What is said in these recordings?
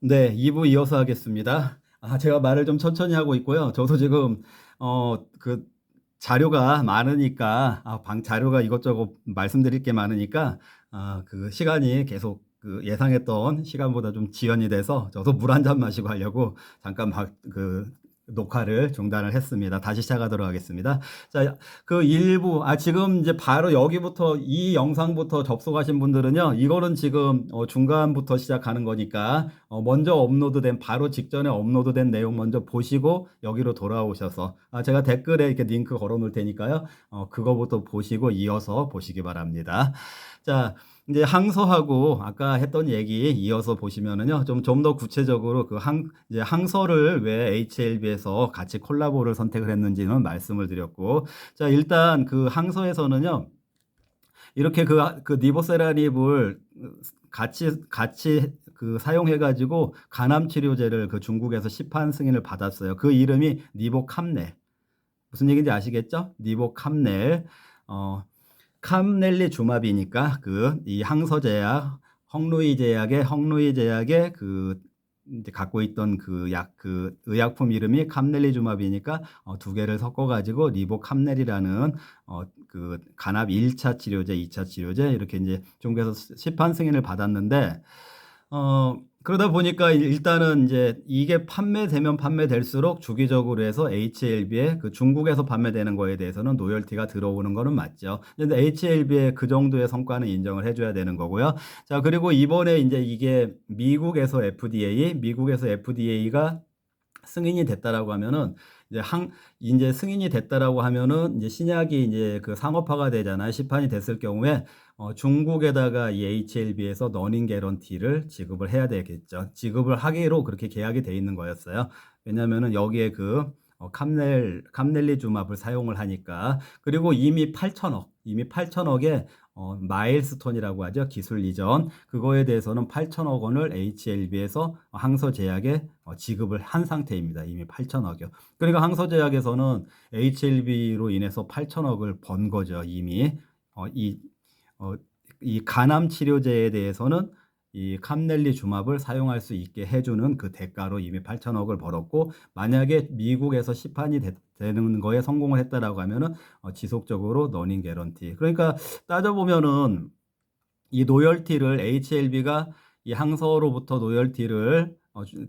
네, 2부 이어서 하겠습니다. 제가 말을 좀 천천히 하고 있고요. 저도 지금, 그, 자료가 많으니까, 자료가 이것저것 말씀드릴 게 많으니까, 그 시간이 계속 그 예상했던 시간보다 좀 지연이 돼서 저도 물 한 잔 마시고 하려고 잠깐 녹화를 중단을 했습니다. 다시 시작하도록 하겠습니다. 자, 그 일부, 지금 이제 바로 여기부터 이 영상부터 접속하신 분들은요, 이거는 지금 중간부터 시작하는 거니까 먼저 업로드된 바로 직전에 업로드된 내용 먼저 보시고 여기로 돌아오셔서 제가 댓글에 이렇게 링크 걸어 놓을 테니까요. 그거부터 보시고 이어서 보시기 바랍니다. 자, 이제 항서하고 아까 했던 얘기 이어서 보시면은요, 좀 더 구체적으로 이제 항서를 왜 HLB에서 같이 콜라보를 선택을 했는지는 말씀을 드렸고, 자, 일단 그 항서에서는요, 이렇게 그 니보세라닙을 같이 그 사용해가지고 간암 치료제를 그 중국에서 시판 승인을 받았어요. 그 이름이 니보캄넬. 무슨 얘기인지 아시겠죠? 니보캄넬. 캄넬리 주마비니까 이 항서제약, 헝루이 제약의 그 이제 갖고 있던 그 의약품 이름이 캄넬리 주마비니까 두 개를 섞어가지고 리보캄넬이라는 그 간암 1차 치료제, 2차 치료제 이렇게 이제 중국에서 시판 승인을 받았는데 그러다 보니까 일단은 이제 이게 판매되면 판매될수록 주기적으로 해서 HLB에 그 중국에서 판매되는 거에 대해서는 노열티가 들어오는 거는 맞죠. 근데 HLB의 그 정도의 성과는 인정을 해줘야 되는 거고요. 자, 그리고 이번에 이제 이게 미국에서 FDA가 승인이 됐다라고 하면은 이제 승인이 됐다라고 하면은 이제 신약이 이제 그 상업화가 되잖아요. 시판이 됐을 경우에 중국에다가 이 HLB에서 러닝 개런티를 지급을 해야 되겠죠. 지급을 하기로 그렇게 계약이 돼 있는 거였어요. 왜냐면은 여기에 캄넬리주맙을 사용을 하니까. 그리고 이미 8천억에 마일스톤이라고 하죠. 기술 이전. 그거에 대해서는 8천억 원을 HLB에서 항서제약에 지급을 한 상태입니다. 이미 8천억이요. 그러니까 항서제약에서는 HLB로 인해서 8천억을 번 거죠. 이미. 어, 이, 어, 이 간암 치료제에 대해서는 이 캄넬리 주맙을 사용할 수 있게 해주는 그 대가로 이미 8천억을 벌었고, 만약에 미국에서 시판이 되는 거에 성공을 했다라고 하면은 지속적으로 러닝 개런티. 그러니까 따져보면은 이 노열티를 HLB가 이 항서로부터 노열티를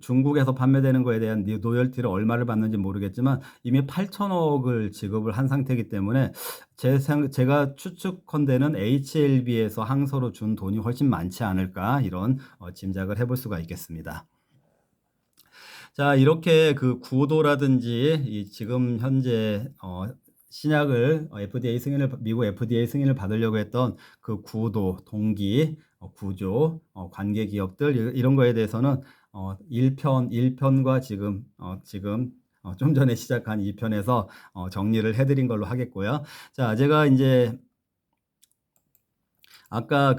중국에서 판매되는 거에 대한 노열티를 얼마를 받는지 모르겠지만 이미 8천억을 지급을 한 상태이기 때문에 제가 추측컨대는 HLB에서 항서로 준 돈이 훨씬 많지 않을까 이런 짐작을 해볼 수가 있겠습니다. 자, 이렇게 그 구도라든지 지금 현재 신약을 미국 FDA 승인을 받으려고 했던 그 구도, 동기, 구조, 관계 기업들 이런 거에 대해서는 1편과 지금 좀 전에 시작한 2편에서 정리를 해드린 걸로 하겠고요. 자, 제가 이제 아까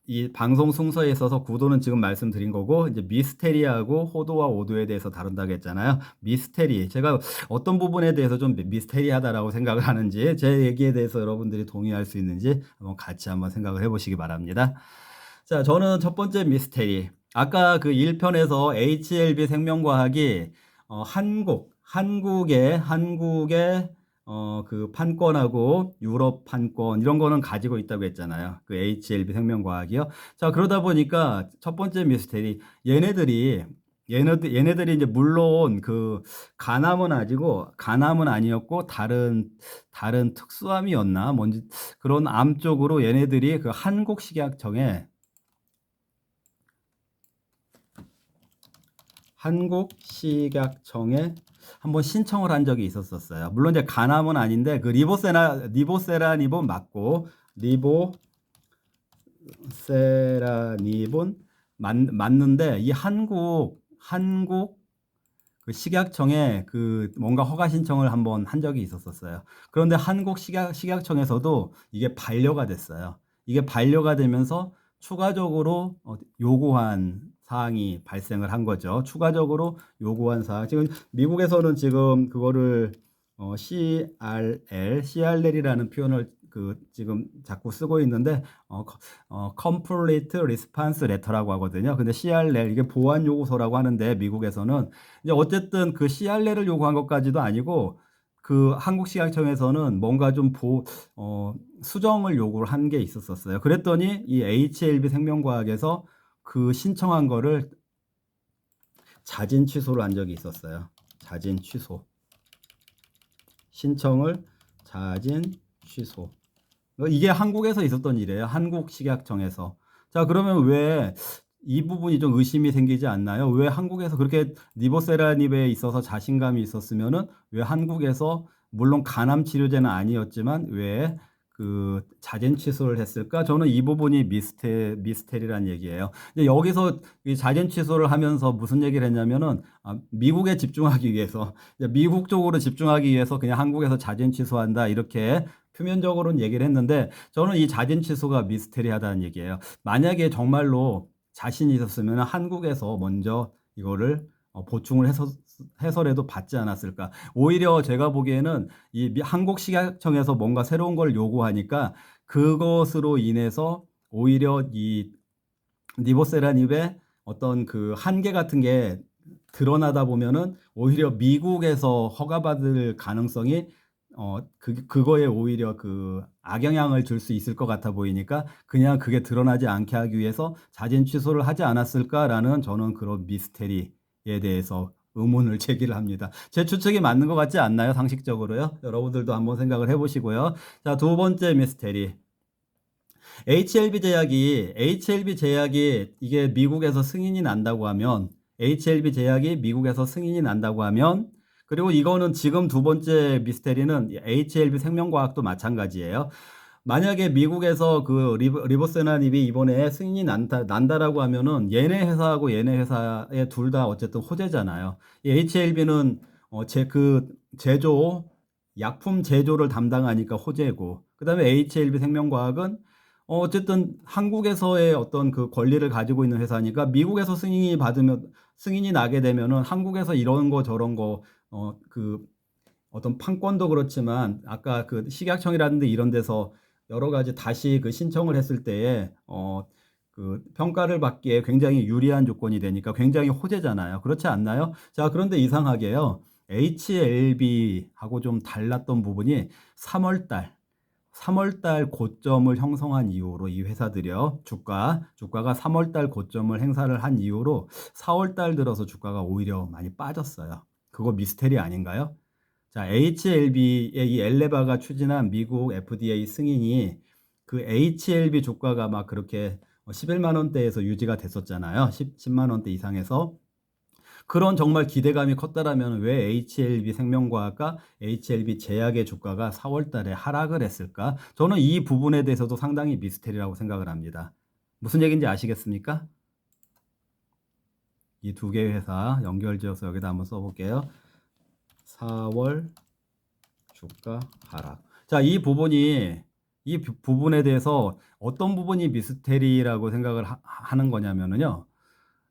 이 방송 순서에 있어서 구도는 지금 말씀드린 거고, 이제 미스테리하고 호도와 오도에 대해서 다룬다고 했잖아요. 제가 어떤 부분에 대해서 좀 미스테리하다라고 생각을 하는지, 제 얘기에 대해서 여러분들이 동의할 수 있는지 같이 한번 생각을 해보시기 바랍니다. 자, 저는 첫 번째 미스테리. 아까 그 1편에서 HLB 생명과학이 한국의 그 판권하고 유럽 판권 이런 거는 가지고 있다고 했잖아요. 그 HLB 생명과학이요. 자, 그러다 보니까 첫 번째 미스테리 얘네들이 이제 물론 그 간암은 아니었고 다른 특수암이었나 뭔지 그런 암 쪽으로 얘네들이 그 한국식약청에 한번 신청을 한 적이 있었어요. 물론 이제 간암은 아닌데 그 리보세라닙은 맞고 리보세라닙은 맞는데 이 한국 그 식약청에 그 뭔가 허가 신청을 한번 한 적이 있었어요. 그런데 식약청에서도 이게 반려가 됐어요. 이게 반려가 되면서 추가적으로 요구한 사항이 발생을 한 거죠. 추가적으로 요구한 사항. 지금 미국에서는 지금 그거를 CRL이라는 표현을 그 지금 자꾸 쓰고 있는데 Complete Response Letter라고 하거든요. 근데 CRL 이게 보완 요구서라고 하는데 미국에서는 이제 어쨌든 그 CRL을 요구한 것까지도 아니고 그 한국식약청에서는 뭔가 좀 수정을 요구를 한 게 있었어요. 그랬더니 이 HLB 생명과학에서 그 신청한 거를 자진 취소를 한 적이 있었어요. 자진 취소. 신청을 자진 취소. 이게 한국에서 있었던 일이에요. 한국식약청에서. 자, 그러면 왜 이 부분이 좀 의심이 생기지 않나요? 왜 한국에서 그렇게 니보세라닙에 있어서 자신감이 있었으면은 왜 한국에서 물론 간암 치료제는 아니었지만 왜 그 자진 취소를 했을까? 저는 이 부분이 미스테리란 얘기예요. 이제 여기서 이 자진 취소를 하면서 무슨 얘기를 했냐면은 미국에 집중하기 위해서 미국 쪽으로 집중하기 위해서 그냥 한국에서 자진 취소한다 이렇게 표면적으로는 얘기를 했는데 저는 이 자진 취소가 미스테리하다는 얘기예요. 만약에 정말로 자신이 있었으면 한국에서 먼저 이거를 보충을 해서라도 받지 않았을까. 오히려 제가 보기에는 이 한국식약청에서 뭔가 새로운 걸 요구하니까 그것으로 인해서 오히려 이 니보세라닙의 어떤 그 한계 같은 게 드러나다 보면은 오히려 미국에서 허가받을 가능성이 그거에 오히려 그 악영향을 줄 수 있을 것 같아 보이니까 그냥 그게 드러나지 않게 하기 위해서 자진 취소를 하지 않았을까라는 저는 그런 미스테리에 대해서 의문을 제기를 합니다. 제 추측이 맞는 것 같지 않나요? 상식적으로요? 여러분들도 한번 생각을 해보시고요. 자, 두 번째 미스테리. HLB 제약이 이게 미국에서 승인이 난다고 하면 HLB 제약이 미국에서 승인이 난다고 하면 그리고 이거는 지금 두 번째 미스테리는 HLB 생명과학도 마찬가지예요. 만약에 미국에서 그 리보세라닙이 이번에 승인이 난다라고 하면은 얘네 회사하고 얘네 회사의 둘 다 어쨌든 호재잖아요. 이 HLB는 그 약품 제조를 담당하니까 호재고, 그다음에 HLB 생명과학은 어쨌든 한국에서의 어떤 그 권리를 가지고 있는 회사니까 미국에서 승인이 나게 되면은 한국에서 이런 거 저런 거 그 어떤 판권도 그렇지만 아까 그 식약청이라든지 이런 데서 여러 가지 다시 그 신청을 했을 때에 그 평가를 받기에 굉장히 유리한 조건이 되니까 굉장히 호재잖아요. 그렇지 않나요? 자, 그런데 이상하게요. HLB하고 좀 달랐던 부분이 3월달 고점을 형성한 이후로 이 회사들이요. 주가가 3월달 고점을 행사를 한 이후로 4월달 들어서 주가가 오히려 많이 빠졌어요. 그거 미스테리 아닌가요? 자, HLB의 이 엘레바가 추진한 미국 FDA 승인이 그 HLB 주가가 막 그렇게 11만 원대에서 유지가 됐었잖아요. 10만 원대 이상에서. 그런 정말 기대감이 컸다라면 왜 HLB 생명과학과 HLB 제약의 주가가 4월 달에 하락을 했을까? 저는 이 부분에 대해서도 상당히 미스테리라고 생각을 합니다. 무슨 얘기인지 아시겠습니까? 이 두 개의 회사 연결지어서 여기다 한번 써볼게요. 4월 주가 하락. 자, 이 부분에 대해서 어떤 부분이 미스테리라고 생각을 하는 거냐면요.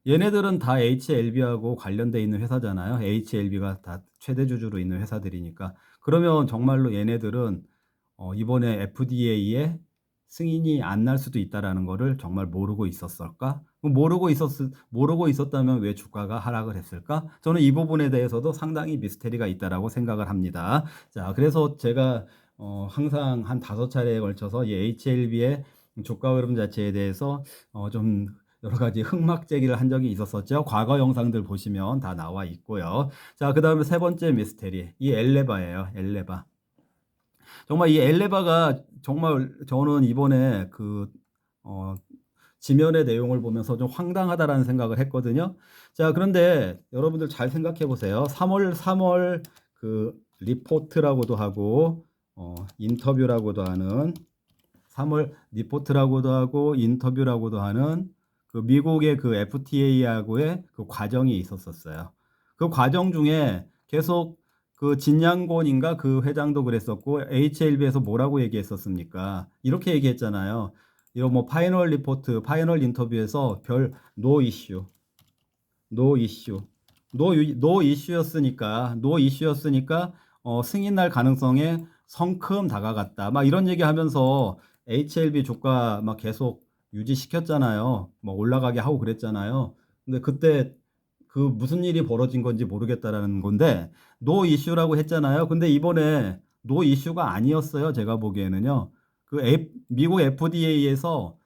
얘네들은 다 HLB하고 관련돼 있는 회사잖아요. HLB가 다 최대 주주로 있는 회사들이니까. 그러면 정말로 얘네들은 이번에 FDA에 승인이 안 날 수도 있다라는 거를 정말 모르고 있었을까? 모르고 있었다면 왜 주가가 하락을 했을까? 저는 이 부분에 대해서도 상당히 미스테리가 있다라고 생각을 합니다. 자, 그래서 제가 항상 한 5차례에 걸쳐서 이 HLB의 주가 흐름 자체에 대해서 좀 여러 가지 흑막 제기를 한 적이 있었었죠. 과거 영상들 보시면 다 나와 있고요. 자, 그 다음에 세 번째 미스테리. 이 엘레바예요. 엘레바. 정말 이 엘레바가 정말 저는 이번에 지면의 내용을 보면서 좀 황당하다라는 생각을 했거든요. 자, 그런데 여러분들 잘 생각해 보세요. 3월 그 리포트라고도 하고 인터뷰라고도 하는 3월 리포트라고도 하고 인터뷰라고도 하는 그 미국의 그 FTA하고의 그 과정이 있었어요. 그 과정 중에 계속 그 진양곤인가 그 회장도 그랬었고 HLB에서 뭐라고 얘기했었습니까? 이렇게 얘기했잖아요. 이런 뭐 파이널 리포트, 파이널 인터뷰에서 별 노 이슈, 노 이슈, 노 이슈였으니까 승인 날 가능성에 성큼 다가갔다. 막 이런 얘기하면서 HLB 주가 막 계속 유지시켰잖아요. 뭐 올라가게 하고 그랬잖아요. 근데 그때 그 무슨 일이 벌어진 건지 모르겠다라는 건데 노 이슈라고 했잖아요. 근데 이번에 노 이슈가 아니었어요. 제가 보기에는요. 미국 FDA에서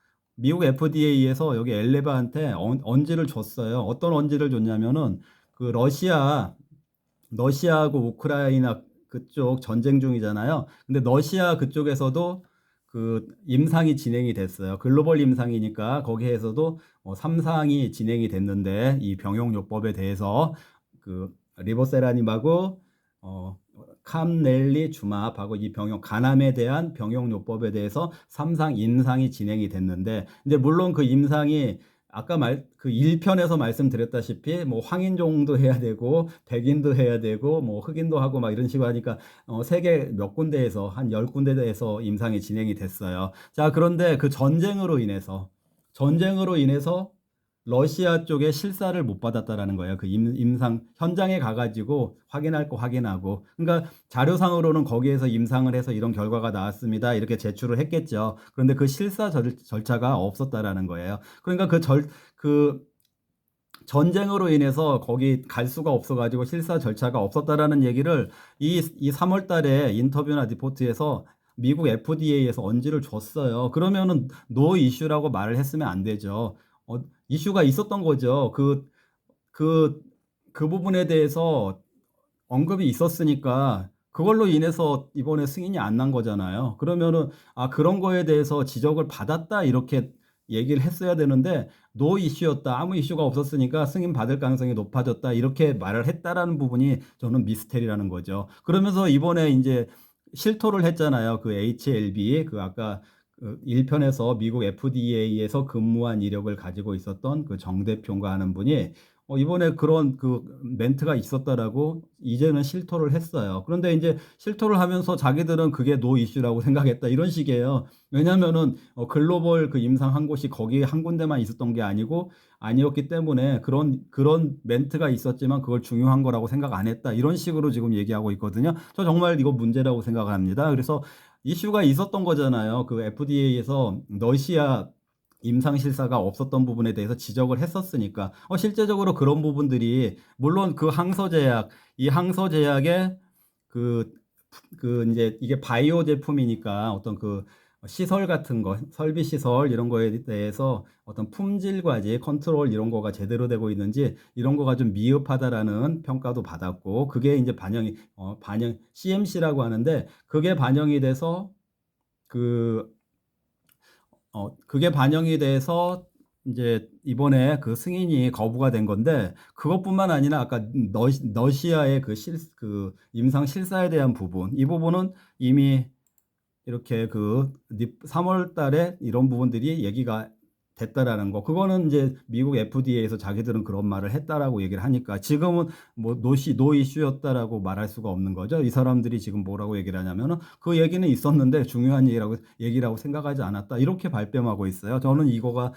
여기 엘레바한테 언지를 줬어요. 어떤 언지를 줬냐면은 그 러시아하고 우크라이나 그쪽 전쟁 중이잖아요. 근데 러시아 그쪽에서도 그 임상이 진행이 됐어요. 글로벌 임상이니까 거기에서도 3상이 진행이 됐는데 이 병용요법에 대해서 그 리보세라님하고 캄넬리 주마하고 이 간암에 대한 병용요법에 대해서 3상 임상이 진행이 됐는데 근데 물론 그 임상이 아까 그 1편에서 말씀드렸다시피 뭐 황인종도 해야 되고 백인도 해야 되고 뭐 흑인도 하고 막 이런 식으로 하니까 세계 몇 군데에서 한 10군데에서 임상이 진행이 됐어요. 자, 그런데 그 전쟁으로 인해서 러시아 쪽에 실사를 못 받았다라는 거예요. 그 임상 현장에 가가지고 확인할 거 확인하고. 그러니까 자료상으로는 거기에서 임상을 해서 이런 결과가 나왔습니다. 이렇게 제출을 했겠죠. 그런데 그 실사 절차가 없었다라는 거예요. 그러니까 그 전쟁으로 인해서 거기 갈 수가 없어가지고 실사 절차가 없었다라는 얘기를 이 3월 달에 인터뷰나 리포트에서 미국 FDA에서 언지를 줬어요. 그러면은 노 이슈라고 말을 했으면 안 되죠. 이슈가 있었던 거죠. 그, 그 부분에 대해서 언급이 있었으니까 그걸로 인해서 이번에 승인이 안 난 거잖아요. 그러면은 그런 거에 대해서 지적을 받았다 이렇게 얘기를 했어야 되는데 노 이슈였다. 아무 이슈가 없었으니까 승인 받을 가능성이 높아졌다. 이렇게 말을 했다라는 부분이 저는 미스테리라는 거죠. 그러면서 이번에 이제 실토를 했잖아요. 그 HLB 그 아까 그 1편에서 미국 FDA에서 근무한 이력을 가지고 있었던 그 정대표인가 하는 분이 이번에 그런 그 멘트가 있었다라고 이제는 실토를 했어요. 그런데 이제 실토를 하면서 자기들은 그게 노 이슈라고 생각했다. 이런 식이에요. 왜냐면은 글로벌 그 임상 한 곳이 거기 한 군데만 있었던 게 아니었기 때문에 그런 멘트가 있었지만 그걸 중요한 거라고 생각 안 했다. 이런 식으로 지금 얘기하고 있거든요. 저 정말 이거 문제라고 생각합니다. 그래서 이슈가 있었던 거잖아요. 그 FDA에서 러시아 임상 실사가 없었던 부분에 대해서 지적을 했었으니까 실제적으로 그런 부분들이 물론 이 항서제약의 그, 그 이제 이게 바이오 제품이니까 어떤 그 시설 같은 거, 설비 시설 이런 거에 대해서 어떤 품질 과제, 컨트롤 이런 거가 제대로 되고 있는지 이런 거가 좀 미흡하다라는 평가도 받았고 그게 이제 반영 CMC라고 하는데 그게 반영이 돼서 그 그게 반영이 돼서 이제 이번에 그 승인이 거부가 된 건데 그것뿐만 아니라 아까 러시아의 그 임상 실사에 대한 부분 이 부분은 이미 이렇게 3월 달에 이런 부분들이 얘기가 됐다라는 거. 그거는 이제 미국 FDA에서 자기들은 그런 말을 했다라고 얘기를 하니까 지금은 뭐 노 이슈였다라고 말할 수가 없는 거죠. 이 사람들이 지금 뭐라고 얘기를 하냐면은 그 얘기는 있었는데 중요한 얘기라고 생각하지 않았다. 이렇게 발뺌하고 있어요. 저는 이거가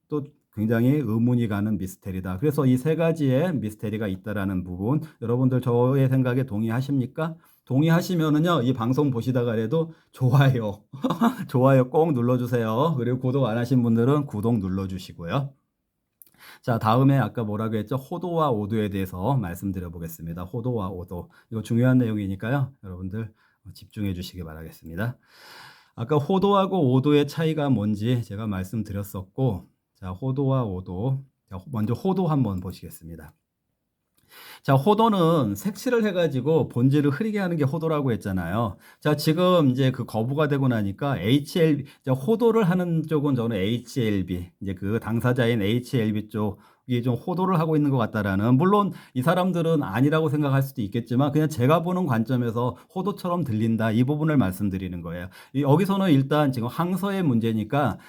또 굉장히 의문이 가는 미스테리다. 그래서 이 세 가지의 미스테리가 있다라는 부분 여러분들 저의 생각에 동의하십니까? 동의하시면은요, 이 방송 보시다가라도 좋아요, 좋아요 꼭 눌러주세요. 그리고 구독 안 하신 분들은 구독 눌러주시고요. 자, 다음에 아까 뭐라고 했죠? 호도와 오도에 대해서 말씀드려 보겠습니다. 호도와 오도. 이거 중요한 내용이니까요. 여러분들 집중해 주시기 바라겠습니다. 아까 호도하고 오도의 차이가 뭔지 제가 말씀드렸었고, 자, 호도와 오도. 자, 먼저 호도 한번 보시겠습니다. 자, 호도는 색칠을 해가지고 본질을 흐리게 하는 게 호도라고 했잖아요. 자, 지금 이제 그 거부가 되고 나니까 자, 호도를 하는 쪽은 저는 HLB, 이제 그 당사자인 HLB 쪽이 좀 호도를 하고 있는 것 같다라는, 물론 이 사람들은 아니라고 생각할 수도 있겠지만 그냥 제가 보는 관점에서 호도처럼 들린다. 이 부분을 말씀드리는 거예요. 여기서는 일단 지금 항서의 문제니까,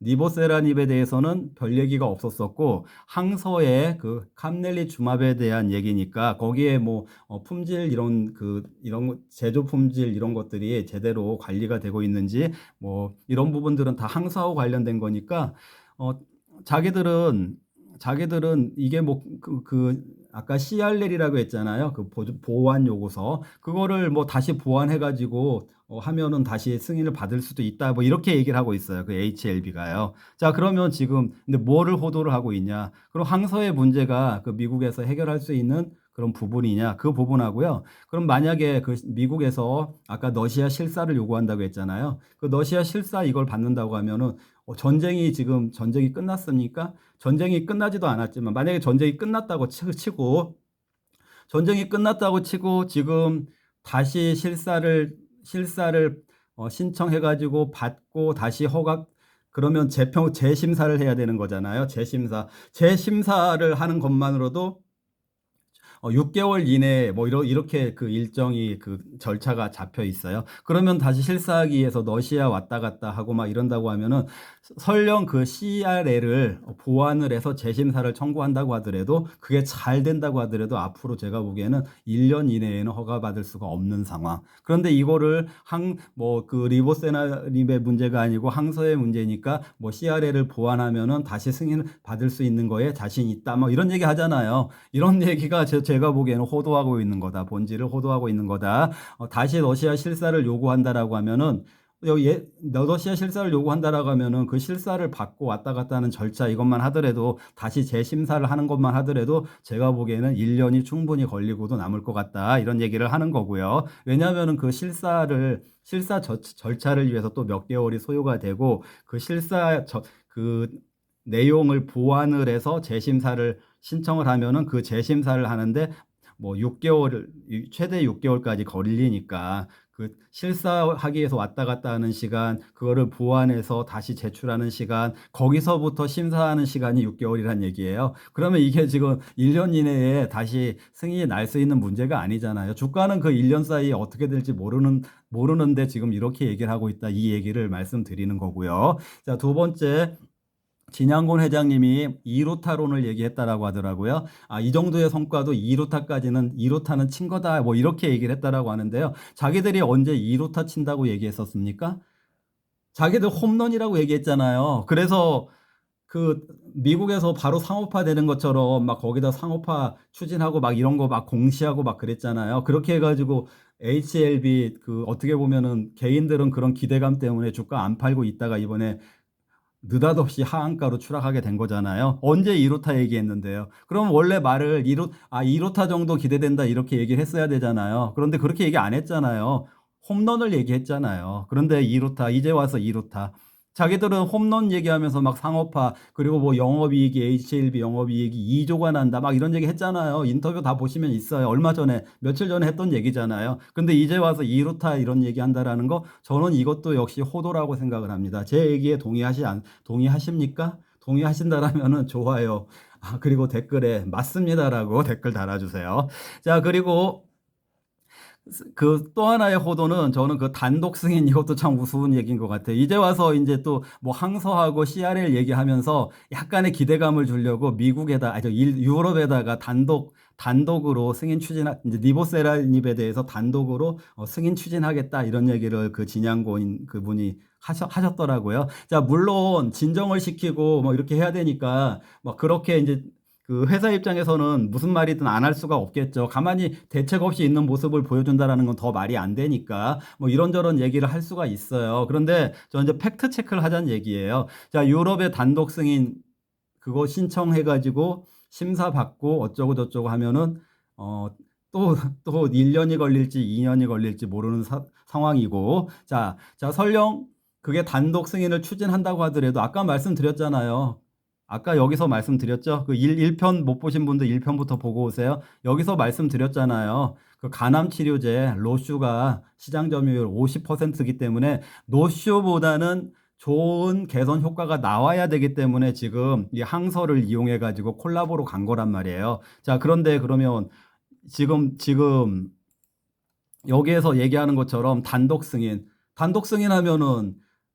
리보세라닙에 대해서는 별 얘기가 없었었고 항서의 그 캄넬리 주맙에 대한 얘기니까 거기에 뭐 품질 이런 제조 품질 이런 것들이 제대로 관리가 되고 있는지 뭐 이런 부분들은 다 항서하고 관련된 거니까 자기들은 자기들은 이게 뭐 아까 CRL이라고 했잖아요. 그 보완 요구서 그거를 뭐 다시 보완해 가지고 하면은 다시 승인을 받을 수도 있다. 뭐 이렇게 얘기를 하고 있어요. 그 HLB가요. 자, 그러면 지금 근데 뭐를 호도를 하고 있냐? 그럼 항서의 문제가 그 미국에서 해결할 수 있는 그런 부분이냐? 그 부분하고요. 그럼 만약에 그 미국에서 아까 러시아 실사를 요구한다고 했잖아요. 그 러시아 실사 이걸 받는다고 하면은 지금 전쟁이 끝났습니까? 전쟁이 끝나지도 않았지만 만약에 전쟁이 끝났다고 치고 전쟁이 끝났다고 치고 지금 다시 실사를 신청해 가지고 받고 다시 허가 그러면 재심사를 해야 되는 거잖아요. 재심사를 하는 것만으로도 6개월 이내에 뭐 이렇게 그 일정이 그 절차가 잡혀 있어요. 그러면 다시 실사하기 위해서 러시아 왔다 갔다 하고 막 이런다고 하면은 설령 그 CRL을 보완을 해서 재심사를 청구한다고 하더라도 그게 잘 된다고 하더라도 앞으로 제가 보기에는 1년 이내에는 허가받을 수가 없는 상황. 그런데 이거를 뭐 그 리보세나림의 문제가 아니고 항서의 문제니까 뭐 CRL을 보완하면은 다시 승인을 받을 수 있는 거에 자신 있다. 뭐 이런 얘기 하잖아요. 이런 얘기가 제가 보기에는 호도하고 있는 거다. 본질을 호도하고 있는 거다. 다시 러시아 실사를 요구한다라고 하면은 러시아 실사를 요구한다라고 하면은 그 실사를 받고 왔다 갔다 하는 절차 이것만 하더라도 다시 재심사를 하는 것만 하더라도 제가 보기에는 1년이 충분히 걸리고도 남을 것 같다. 이런 얘기를 하는 거고요. 왜냐하면은 그 실사 절차를 위해서 또 몇 개월이 소요가 되고 그 내용을 보완을 해서 재심사를 신청을 하면은 그 재심사를 하는데 뭐 최대 6개월까지 걸리니까 그 실사하기 위해서 왔다 갔다 하는 시간, 그거를 보완해서 다시 제출하는 시간, 거기서부터 심사하는 시간이 6개월이란 얘기예요. 그러면 이게 지금 1년 이내에 다시 승인이 날 수 있는 문제가 아니잖아요. 주가는 그 1년 사이에 어떻게 될지 모르는데 지금 이렇게 얘기를 하고 있다. 이 얘기를 말씀드리는 거고요. 자, 두 번째. 진양곤 회장님이 2루타론을 얘기했다라고 하더라고요. 이 정도의 성과도 2루타는 친 거다. 뭐 이렇게 얘기를 했다라고 하는데요. 자기들이 언제 2루타 친다고 얘기했었습니까? 자기들 홈런이라고 얘기했잖아요. 그래서 그 미국에서 바로 상업화 되는 것처럼 막 거기다 상업화 추진하고 막 이런 거 막 공시하고 막 그랬잖아요. 그렇게 해가지고 HLB 그 어떻게 보면은 개인들은 그런 기대감 때문에 주가 안 팔고 있다가 이번에 느닷없이 하한가로 추락하게 된 거잖아요. 언제 2루타 얘기했는데요. 그럼 원래 말을 2루타 정도 기대된다 이렇게 얘기를 했어야 되잖아요. 그런데 그렇게 얘기 안 했잖아요. 홈런을 얘기했잖아요. 그런데 2루타, 이제 와서 2루타. 자기들은 홈런 얘기하면서 막 상업화, 그리고 뭐 영업이익이, HLB 영업이익이 2조가 난다, 막 이런 얘기 했잖아요. 인터뷰 다 보시면 있어요. 며칠 전에 했던 얘기잖아요. 근데 이제 와서 2루타 이런 얘기 한다라는 거, 저는 이것도 역시 호도라고 생각을 합니다. 제 얘기에 동의하십니까? 동의하신다라면은 좋아요. 그리고 댓글에 맞습니다라고 댓글 달아주세요. 자, 그리고 그 또 하나의 호도는 저는 그 단독 승인 이것도 참 우스운 얘기인 것 같아요. 이제 와서 이제 또 뭐 항서하고 CRL 얘기하면서 약간의 기대감을 주려고 유럽에다가 단독으로 승인 이제 니보세라닙에 대해서 단독으로 승인 추진하겠다 이런 얘기를 그 진양고인 그분이 하셨더라고요. 자, 물론 진정을 시키고 뭐 이렇게 해야 되니까 뭐 그렇게 이제 그 회사 입장에서는 무슨 말이든 안 할 수가 없겠죠. 가만히 대책 없이 있는 모습을 보여준다라는 건 더 말이 안 되니까 뭐 이런저런 얘기를 할 수가 있어요. 그런데 저 이제 팩트 체크를 하자는 얘기예요. 자, 유럽의 단독 승인 그거 신청해가지고 심사 받고 어쩌고 저쩌고 하면은 어, 또 1년이 걸릴지 2년이 걸릴지 모르는 상황이고 설령 그게 단독 승인을 추진한다고 하더라도 아까 말씀드렸잖아요. 아까 여기서 말씀드렸죠. 그 1편 못 보신 분들 1편부터 보고 오세요. 여기서 말씀드렸잖아요. 그 간암 치료제 로슈가 시장 점유율 50%이기 때문에 노쇼보다는 좋은 개선 효과가 나와야 되기 때문에 지금 이 항서를 이용해 가지고 콜라보로 간 거란 말이에요. 자, 그런데 그러면 지금 여기에서 얘기하는 것처럼 단독 승인하면은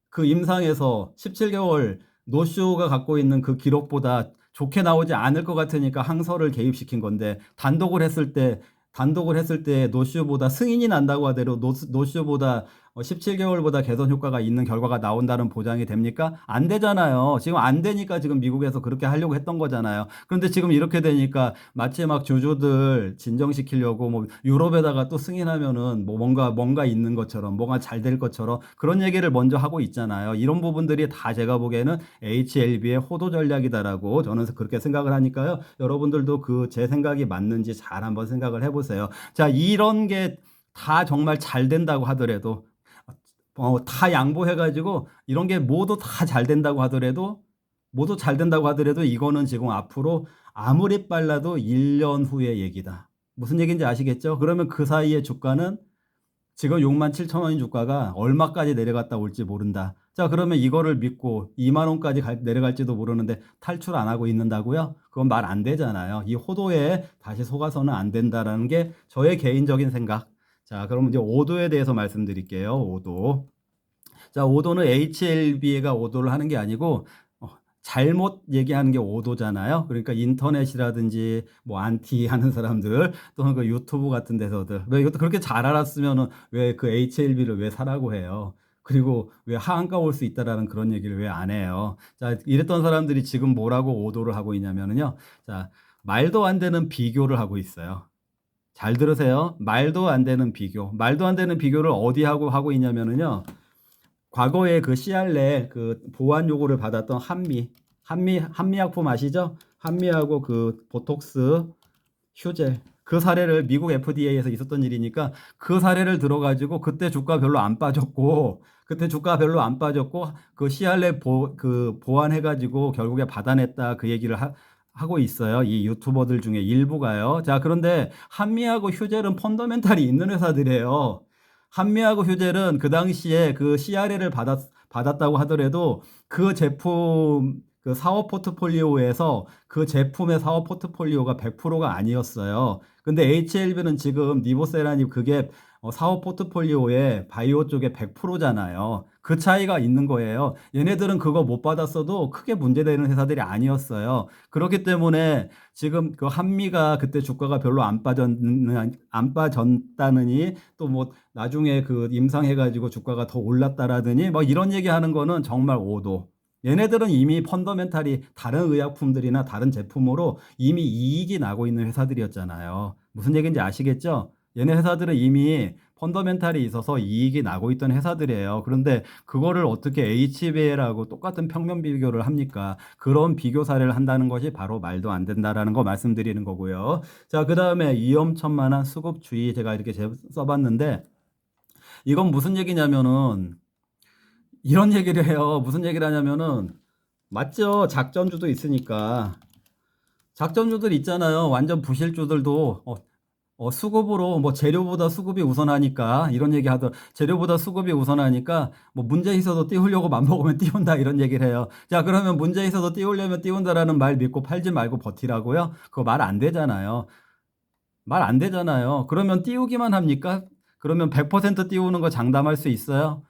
그 임상에서 17개월 노쇼가 갖고 있는 그 기록보다 좋게 나오지 않을 것 같으니까 항서를 개입시킨 건데 단독을 했을 때 노쇼보다 승인이 난다고 하더라도 노쇼보다 17개월보다 개선 효과가 있는 결과가 나온다는 보장이 됩니까? 안 되잖아요. 지금 안 되니까 지금 미국에서 그렇게 하려고 했던 거잖아요. 그런데 지금 이렇게 되니까 마치 막 주주들 진정시키려고 뭐 유럽에다가 또 승인하면은 뭐 뭔가 있는 것처럼 뭔가 잘 될 것처럼 그런 얘기를 먼저 하고 있잖아요. 이런 부분들이 다 제가 보기에는 HLB의 호도 전략이다라고 저는 그렇게 생각을 하니까요. 여러분들도 그 제 생각이 맞는지 잘 한번 생각을 해보세요. 자, 이런 게 다 정말 잘 된다고 하더라도 다 양보해가지고 이런 게 모두 다 잘 된다고 하더라도 이거는 지금 앞으로 아무리 빨라도 1년 후의 얘기다. 무슨 얘기인지 아시겠죠? 그러면 그 사이에 주가는 지금 67,000원인 주가가 얼마까지 내려갔다 올지 모른다. 자, 그러면 이거를 믿고 2만 원까지 내려갈지도 모르는데 탈출 안 하고 있는다고요? 그건 말 안 되잖아요. 이 호도에 다시 속아서는 안 된다라는 게 저의 개인적인 생각. 자, 그럼 이제 5도에 대해서 말씀드릴게요. 5도. 자, 5도는 HLB가 5도를 하는 게 아니고 잘못 얘기하는 게 5도잖아요. 그러니까 인터넷이라든지 뭐 안티 하는 사람들 또는 그 유튜브 같은 데서들 왜 이것도 그렇게 잘 알았으면은 왜 그 HLB를 왜 사라고 해요. 그리고 왜 하한가 올 수 있다라는 그런 얘기를 왜 안 해요. 자, 이랬던 사람들이 지금 뭐라고 5도를 하고 있냐면은요. 자, 말도 안 되는 비교를 하고 있어요. 잘 들으세요. 말도 안 되는 비교. 말도 안 되는 비교를 어디 하고 있냐면은요. 과거에 그 CR내 그 보안 요구를 받았던 한미약품 아시죠? 한미하고 그 보톡스 휴젤 그 사례를 미국 FDA에서 있었던 일이니까 그 사례를 들어가지고 그때 주가 별로 안 빠졌고 그 CR내 그 보완해가지고 결국에 받아냈다 그 얘기를 하고 있어요. 이 유튜버들 중에 일부가요. 자, 그런데 한미하고 휴젤은 펀더멘탈이 있는 회사들이에요. 한미하고 휴젤은 그 당시에 그 CRA를 받았다고 하더라도 그 제품 그 사업 포트폴리오에서 그 제품의 사업 포트폴리오가 100%가 아니었어요. 근데 HLB는 지금 니보세라님 그게 사업 포트폴리오에 바이오 쪽에 100%잖아요. 그 차이가 있는 거예요. 얘네들은 그거 못 받았어도 크게 문제되는 회사들이 아니었어요. 그렇기 때문에 지금 그 한미가 그때 주가가 별로 안 빠졌다느니 또 뭐 나중에 그 임상해가지고 주가가 더 올랐다라더니 뭐 이런 얘기하는 거는 정말 오도. 얘네들은 이미 펀더멘탈이 다른 의약품들이나 다른 제품으로 이미 이익이 나고 있는 회사들이었잖아요. 무슨 얘기인지 아시겠죠? 얘네 회사들은 이미 펀더멘탈이 있어서 이익이 나고 있던 회사들이에요. 그런데 그거를 어떻게 HBL하고 똑같은 평면 비교를 합니까? 그런 비교 사례를 한다는 것이 바로 말도 안 된다라는 거 말씀드리는 거고요. 자, 그 다음에 위험천만한 수급주의 제가 이렇게 써봤는데 이건 무슨 얘기냐면은 이런 얘기를 해요. 무슨 얘기를 하냐면은 맞죠. 작전주도 있으니까 작전주들 있잖아요. 완전 부실주들도 수급으로 뭐 재료보다 수급이 우선하니까 이런 얘기 하더 재료보다 수급이 우선하니까 뭐 문제 있어도 띄우려고 맘먹으면 띄운다 이런 얘기를 해요. 자, 그러면 문제 있어도 띄우려면 띄운다라는 말 믿고 팔지 말고 버티라고요? 그거 말 안 되잖아요. 말 안 되잖아요. 그러면 띄우기만 합니까? 그러면 100% 띄우는 거 장담할 수 있어요?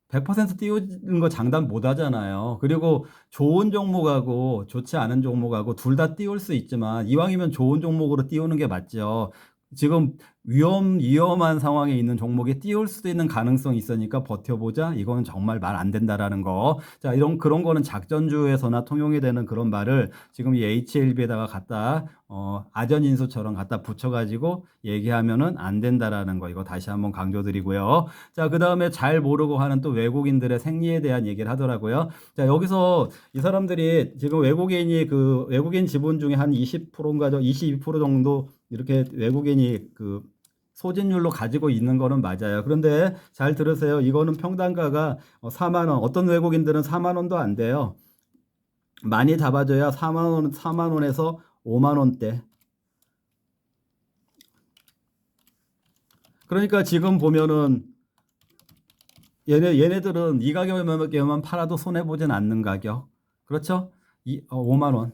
100% 띄우는 거 장담 못 하잖아요. 그리고 좋은 종목하고 좋지 않은 종목하고 둘 다 띄울 수 있지만 이왕이면 좋은 종목으로 띄우는 게 맞죠. 지금 위험한 상황에 있는 종목에 띄울 수도 있는 가능성이 있으니까 버텨보자. 이거는 정말 말 안 된다라는 거. 자, 그런 거는 작전주에서나 통용이 되는 그런 말을 지금 이 HLB에다가 아전인수처럼 갖다 붙여가지고 얘기하면은 안 된다라는 거. 이거 다시 한번 강조드리고요. 자, 그 다음에 잘 모르고 하는 또 외국인들의 생리에 대한 얘기를 하더라고요. 자, 여기서 이 사람들이 지금 외국인 지분 중에 한 20%인가 22% 정도 이렇게 외국인이 그 소진율로 가지고 있는 거는 맞아요. 그런데 잘 들으세요. 이거는 평단가가 4만 원. 어떤 외국인들은 4만 원도 안 돼요. 많이 잡아줘야 4만 원에서 5만 원대. 그러니까 지금 보면은 얘네들은 이 가격에만 팔아도 손해 보진 않는 가격. 그렇죠? 5만 원.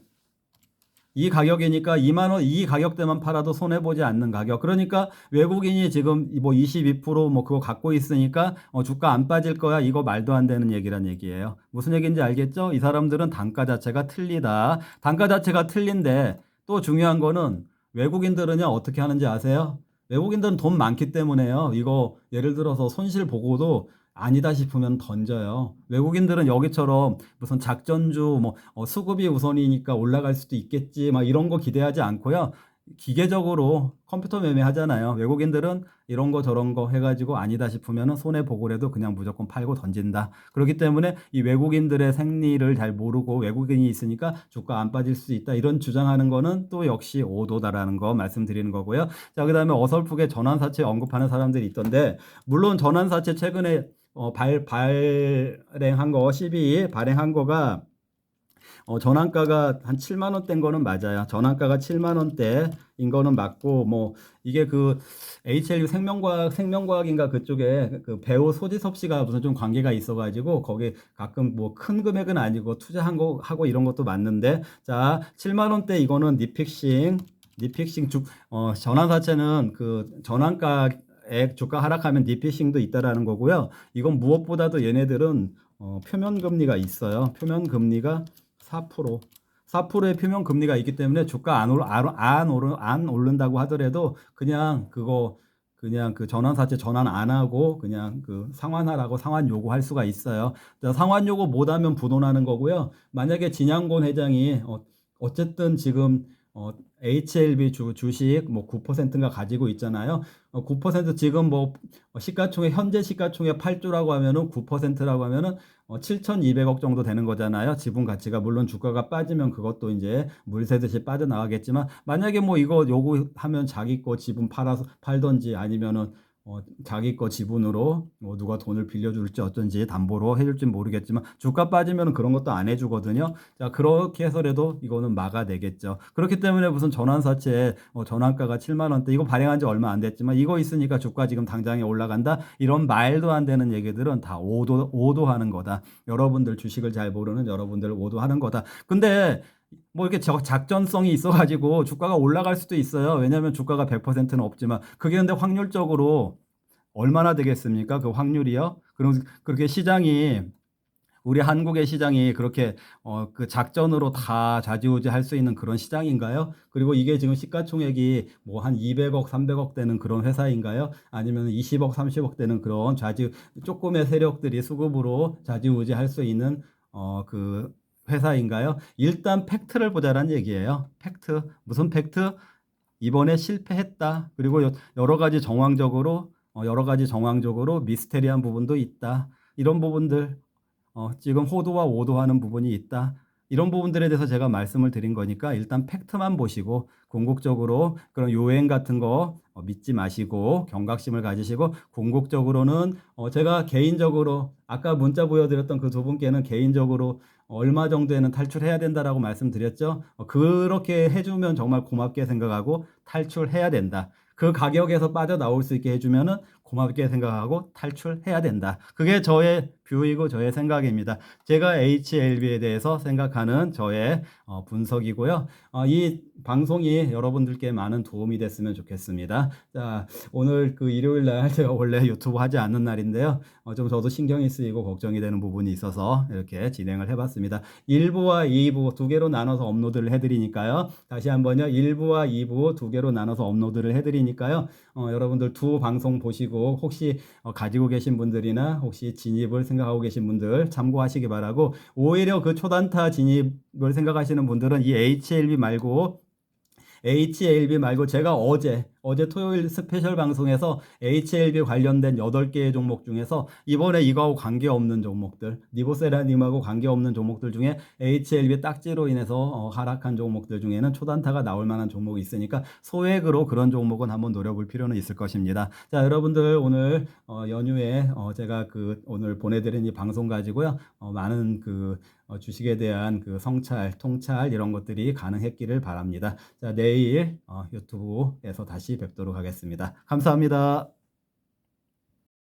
이 가격이니까 2만 원, 이 가격대만 팔아도 손해보지 않는 가격. 그러니까 외국인이 지금 뭐 22%뭐 그거 갖고 있으니까 주가 안 빠질 거야. 이거 말도 안 되는 얘기란 얘기예요. 무슨 얘기인지 알겠죠? 이 사람들은 단가 자체가 틀리다. 단가 자체가 틀린데 또 중요한 거는 외국인들은요, 어떻게 하는지 아세요? 외국인들은 돈 많기 때문에요. 이거 예를 들어서 손실 보고도 아니다 싶으면 던져요. 외국인들은 여기처럼 무슨 작전주 뭐 수급이 우선이니까 올라갈 수도 있겠지 막 이런 거 기대하지 않고요. 기계적으로 컴퓨터 매매하잖아요. 외국인들은 이런 거 저런 거 해가지고 아니다 싶으면 손해 보고라도 그냥 무조건 팔고 던진다. 그렇기 때문에 이 외국인들의 생리를 잘 모르고 외국인이 있으니까 주가 안 빠질 수 있다. 이런 주장하는 거는 또 역시 오도다라는 거 말씀드리는 거고요. 자, 그다음에 어설프게 전환사채 언급하는 사람들이 있던데, 물론 전환사채 최근에 발행한 거 12 발행한 거가 전환가가 한 7만 원대인 거는 맞아요. 전환가가 7만 원대인 거는 맞고, 뭐 이게 그 HLU 생명과학인가 그쪽에 그 배우 소지섭 씨가 무슨 좀 관계가 있어가지고 거기 가끔 뭐 큰 금액은 아니고 투자한 거 하고 이런 것도 맞는데, 자 7만 원대 이거는 니픽싱 전환사채는 그 전환가액 주가 하락하면 니픽싱도 있다라는 거고요. 이건 무엇보다도 얘네들은 표면 금리가 있어요. 표면 금리가 4%. 4%의 표면 금리가 있기 때문에 주가 안 오른다고 하더라도 그냥 그 전환사채 전환 안 하고 그냥 그 상환하라고 상환 요구할 수가 있어요. 상환 요구 못하면 부도나는 거고요. 만약에 진양곤 회장이 어쨌든 지금 HLB 주식 뭐 9%인가 가지고 있잖아요. 9% 지금 뭐 현재 시가총액 8조라고 하면은 9%라고 하면은 7,200억 정도 되는 거잖아요. 지분 가치가. 물론 주가가 빠지면 그것도 이제 물 새듯이 빠져나가겠지만, 만약에 뭐 이거 요구하면 자기 거 지분 팔던지 아니면은 자기 거 지분으로 뭐 누가 돈을 빌려줄지 어쩐지 담보로 해줄지 모르겠지만 주가 빠지면 그런 것도 안 해주거든요. 자, 그렇게 해서라도 이거는 막아내겠죠. 그렇기 때문에 무슨 전환사채 전환가가 7만 원대 이거 발행한 지 얼마 안 됐지만 이거 있으니까 주가 지금 당장에 올라간다, 이런 말도 안 되는 얘기들은 다 오도하는 거다. 여러분들 주식을 잘 모르는 여러분들 오도하는 거다. 근데 뭐 이렇게 작전성이 있어가지고 주가가 올라갈 수도 있어요. 왜냐하면 주가가 100%는 없지만 그게 근데 확률적으로 얼마나 되겠습니까? 그 확률이요? 그럼 그렇게 우리 한국의 시장이 그렇게 그 작전으로 다 좌지우지할 수 있는 그런 시장인가요? 그리고 이게 지금 시가총액이 뭐 한 200억, 300억 되는 그런 회사인가요? 아니면 20억, 30억 되는 그런 조금의 세력들이 수급으로 좌지우지할 수 있는 그 회사인가요? 일단 팩트를 보자란 얘기예요. 팩트. 무슨 팩트? 이번에 실패했다. 그리고 여러 가지 정황적으로 미스테리한 부분도 있다. 이런 부분들, 지금 호도와 오도하는 부분이 있다. 이런 부분들에 대해서 제가 말씀을 드린 거니까 일단 팩트만 보시고 궁극적으로 그런 요행 같은 거 믿지 마시고 경각심을 가지시고, 궁극적으로는 제가 개인적으로 아까 문자 보여드렸던 그 두 분께는 개인적으로 얼마 정도에는 탈출해야 된다라고 말씀드렸죠. 그렇게 해주면 정말 고맙게 생각하고 탈출해야 된다. 그 가격에서 빠져나올 수 있게 해주면은 고맙게 생각하고 탈출해야 된다. 그게 저의 뷰이고 저의 생각입니다. 제가 HLB에 대해서 생각하는 저의 분석이고요. 이 방송이 여러분들께 많은 도움이 됐으면 좋겠습니다. 자, 오늘 그 일요일 날 제가 원래 유튜브 하지 않는 날인데요. 좀 저도 신경이 쓰이고 걱정이 되는 부분이 있어서 이렇게 진행을 해봤습니다. 1부와 2부 두 개로 나눠서 업로드를 해드리니까요. 다시 한번요. 1부와 2부 두 개로 나눠서 업로드를 해드리니까요. 여러분들 두 방송 보시고 혹시 가지고 계신 분들이나 혹시 진입을 생각하고 계신 분들 참고하시기 바라고, 오히려 그 초단타 진입을 생각하시는 분들은 이 HLB 말고 제가 어제 토요일 스페셜 방송에서 HLB 관련된 8개의 종목 중에서 이번에 이거하고 관계없는 종목들, 니보세라님하고 관계없는 종목들 중에 HLB 딱지로 인해서 하락한 종목들 중에는 초단타가 나올 만한 종목이 있으니까 소액으로 그런 종목은 한번 노려볼 필요는 있을 것입니다. 자, 여러분들 오늘 연휴에 제가 오늘 보내드린 이 방송 가지고요. 많은 주식에 대한 성찰, 통찰 이런 것들이 가능했기를 바랍니다. 자, 내일 유튜브에서 다시 뵙도록 하겠습니다. 감사합니다.